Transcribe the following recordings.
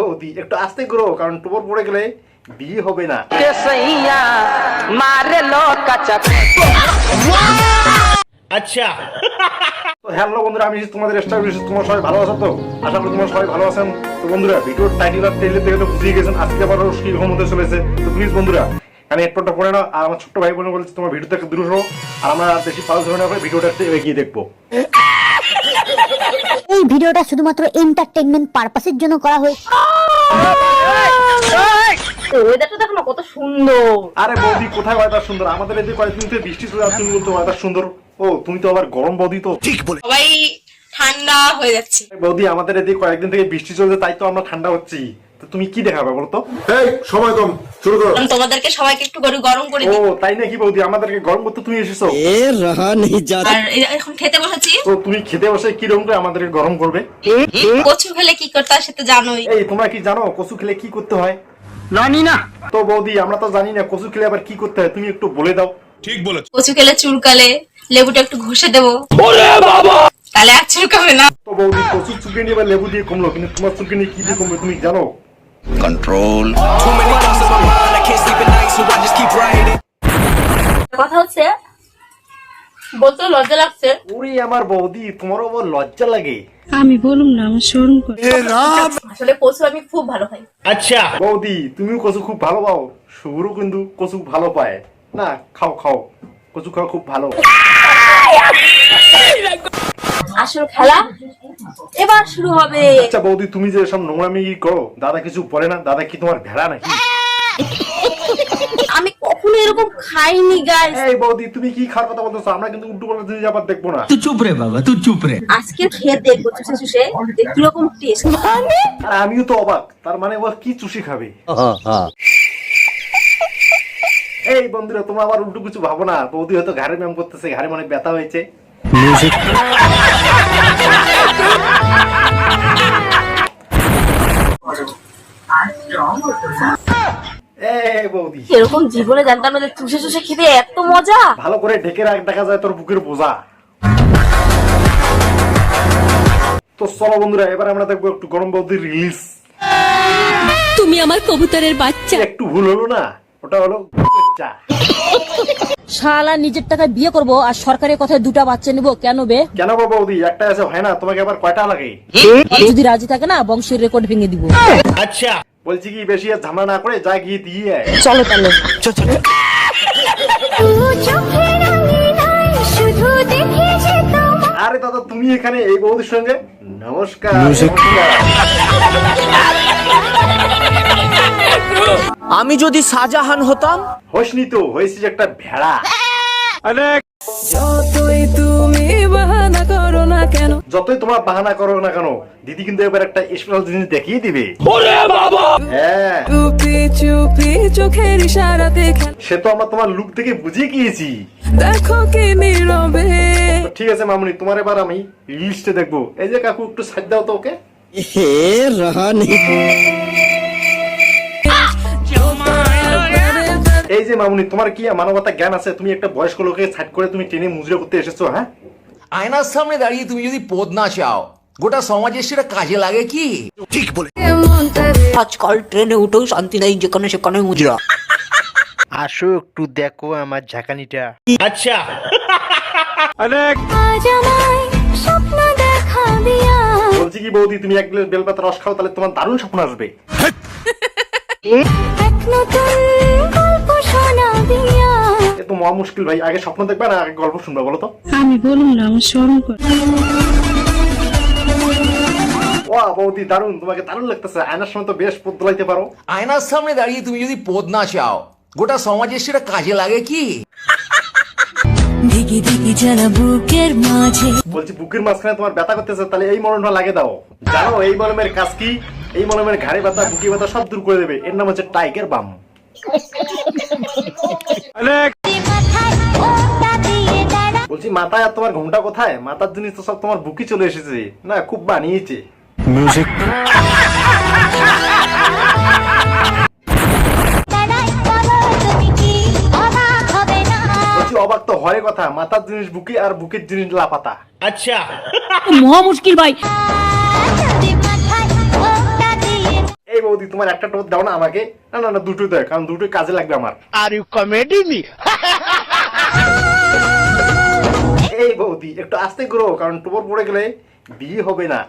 বৌদি একটু আস্তে করো, কারণ টোপর পড়ে গেলে বিয়ে হবে না। আচ্ছা হ্যালো বন্ধুরা, আমি তোমাদের তোমার সবাই ভালো আছো তো? আশা করি তোমার সবাই ভালো আছেন। তো বন্ধুরা, ভিডিওর টাইটেল আর ট্রেলার দেখে তো বুঝিয়ে গেছেন আজকে আবার কিরকম হতে চলেছে। তো প্লিজ বন্ধুরা, আমি হেডফোনটা পড়ে নাও, আর আমার ছোট্ট ভাই বোন বলছি তোমার ভিডিও থেকে দূরে সরো, আর আমরা বেশি ফালতু ধরে না করে ভিডিওটা এগিয়ে দেখবো। এই ভিডিওটা শুধুমাত্র এন্টারটেইনমেন্ট পারপাসের জন্য করা হয়েছে। ওয়েদারটা দেখো না কত সুন্দর। আরে বৌদি, কোথায় ওয়েদার সুন্দর? আমাদের এদিকে কয়েকদিন থেকে বৃষ্টি চলে যাচ্ছে, তুমি বলছো ওয়েদার সুন্দর। ও তুমি তো আবার গরম বৌদি। তো ঠিক বলে সবাই ঠান্ডা হয়ে যাচ্ছে। বৌদি, আমাদের এদিকে কয়েকদিন থেকে বৃষ্টি চলছে, তাই তো আমরা ঠান্ডা হচ্ছি। তো তুমি কি দেখাবে বলো তো? এই সময় কম, শুরু করো। তোমাদেরকে সবাইকে একটু গরম করে ও দিই। তাই নাকি বৌদি? আমাদেরকে গরম করতে তুমি এসেছো? আর এখন খেতে বসেছি। তো তুমি খেতে বসে কিরকম করে আমাদেরকে গরম করবে? কচু খেলে কি করতে হয় সেটা জানোই। এই তোমরা কি জানো কচু খেলে কি করতে হয়? জানি না। তো বৌদি, আমরা তো জানি না কচু খেলে আবার কি করতে হয়, তুমি একটু বলে দাও। ঠিক বলেছ। কচু খেলে চুলকালে লেবুটা একটু ঘষে দেবো, তাহলে আর চুলকাবে না। তো বৌদি, কচু চুলকে নিয়ে এবার লেবু দিয়ে কমলো, কিন্তু তোমার চুলকে নিয়ে কি দিয়ে কমবে তুমি জানো? কথা হচ্ছে বলতে লজ্জা লাগছে। ওরে আমার বৌদি, তোমারও আবার লজ্জা লাগে? আমি বলুম না, আমার শরম করে। আসলে কচু আমি খুব ভালো খাই। আচ্ছা বৌদি, তুমিও কচু খুব ভালো পাও, শুভ্র কিন্তু কচু ভালো পায় না। খাও খাও, কচু খাও, খুব ভালো। আসল খেলা এবার শুরু হবে। আচ্ছা বৌদি, তুমি যে সব নোংরামি করো, দাদা কিছু বলে না? দাদা কি তোমার ভেড়া নাকি? আমি কখনো এরকম খাইনি গাইস। এই বৌদি, তুমি কি খাওয়ার কথা বলতেছো? আমরা কিন্তু উল্টো পাল্টা জিনিস আবার দেখবো না। तू चुप रे बाबा, तू चुप रे। আজকে খেয়ে দেখবো চুষে চুষে যে কিরকম টেস্ট। আর আমিও তো অবাক, তার মানে ও কি চুষি খাবে? এই বন্ধুরা, তোমরা আবার উল্টো কিছু ভাবো না। বৌদি হয়তো ঘাড়ে ব্যায়াম করতেছে, ঘাড়ে মনে ব্যথা হয়েছে। এই বৌদি, এরকম জীবনে জানতাম না যে চুষে চুষে খেতে এত মজা। ভালো করে ঢেকে দেখা যায় তোর বুকের বোঝা। তো চলো বন্ধুরা, এবার আমরা দেখবো একটু গরম বৌদির রিলিজ। তুমি আমার কবুতরের বাচ্চা। একটু ভুল হলো না, ওটা হলো বাচ্চা। শালা নিজের টাকায় বিয়ে করব আর সরকারের কথায় দুটা বাচ্চা নিব কেন বে? কেন গো বৌদি, একটা আছে হয় না? তোমাকে আবার কয়টা লাগে? যদি রাজি থাকে না বংশের রেকর্ড ভেঙে দিব। আচ্ছা বলছি কি, বেশি আর ঝামেলা না করে যা গিয়ে দিয়ে আয়। চলো তাহলে। আরে দাদা, তুমি এখানে এই বৌদির সঙ্গে? নমস্কার। আমি যদি শাহজাহান হতাম। হসনি তো, হয়েছিস একটা ভেড়া। যতই তোমরা বাহানা করো না কেন, দিদি কিন্তু এবার একটা স্পেশাল জিনিস দেখিয়ে দিবে। হ্যাঁ, চোখের ইশারা দেখে সে তো আমরা তোমার লুক থেকে বুঝিয়ে গিয়েছি। দেখো কি নীরবে। তো ঠিক আছে মামুনি, তোমার এবার আমি লিস্টে দেখবো। এই যে কাকু, একটু সাইড দাও তো ওকে। এই যে মামুনি, তোমার কি মানবতা জ্ঞান আছে? তুমি একটা বয়স্ক লোকে সাইড করে তুমি টেনে মুজরে করতে এসেছো? হ্যাঁ, আয়নার সামনে দাঁড়িয়ে তুমি যদি পদ না চাও, গোটা সমাজের সেটা কাজে লাগে কি? ঠিক বলে। আজকাল ট্রেনে উঠেও শান্তি নাই, যেখানে সেখানে মুজরা। আসো একটু দেখো আমার ঝাঁকানিটা। আচ্ছা বলছি কি বৌদি, তুমি এক গ্লাস বেলপাতা রস খাও, তাহলে তোমার দারুণ স্বপ্ন আসবে। এ তো মহা মুশকিল ভাই, আগে স্বপ্ন দেখবে না আগে গল্প শুনবে বলো তো? আমি বলুম না, আমার শরম করে। ও বৌদি, দারুণ, তোমাকে দারুণ লাগতেছে। আয়নার সময় তো বেশ পথ দোলাইতে পারো। আয়নার সামনে দাঁড়িয়ে তুমি যদি পদ না চাও, গোটা সমাজের সেটা কাজে লাগে কি? দিগি দিগি জ্বালা বুকের মাঝে। বলছি বুকের মাঝখানে তোমার ব্যথা করতেছে, তাহলে এই মলমটা লাগে দাও। জানো এই মলমের কাজ কি? এই মলমের ঘাড়ে ব্যথা, বুকে ব্যথা সব দূর করে দেবে। এর নাম হচ্ছে টাইগার বাম। বলছি মাথায় আর তোমার ঘুমটা কোথায়? মাথার জিনিস তো সব তোমার বুকি চলে এসেছে না, খুব বানিয়েছে। মিউজিক। বলছি অবাক তো হয় কথা, মাথার জিনিস বুকে আর বুকের জিনিস লাপাতা। আচ্ছা মহা মুশকিল ভাই। তোমার একটা টোপ দাও না আমাকে। না না না, দুটো দেয়, কারণ দুটোই কাজে লাগবে আমার। Are you kidding me? এই বৌদি একটু আস্তে করো, কারণ টোপর পড়ে গেলে বিয়ে হবে না।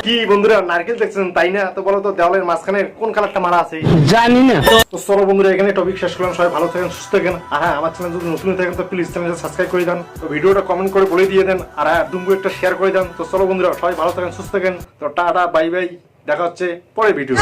কি বন্ধুরা, নারকেল দেখছেন তাই না? তো বলো তো দেওয়ালের মাঝখানে কোন কালারটা মারা আছে? জানি না। তো চলো বন্ধুরা, এখানে টপিক শেষ করলাম। সবাই ভালো থাকেন, সুস্থ থাকেন। আর হ্যাঁ, আমার চ্যানেল যদি নতুন থাকেন তো প্লিজ চ্যানেলটা সাবস্ক্রাইব করে দেন, তো ভিডিওটা কমেন্ট করে বলে দিয়ে দেন, আর হ্যাঁ দুমু একটা শেয়ার করে দেন। তো চলো বন্ধুরা, সবাই ভালো থাকেন, সুস্থ থাকেন। তো টাটা বাই বাই, দেখা হচ্ছে পরের ভিডিও।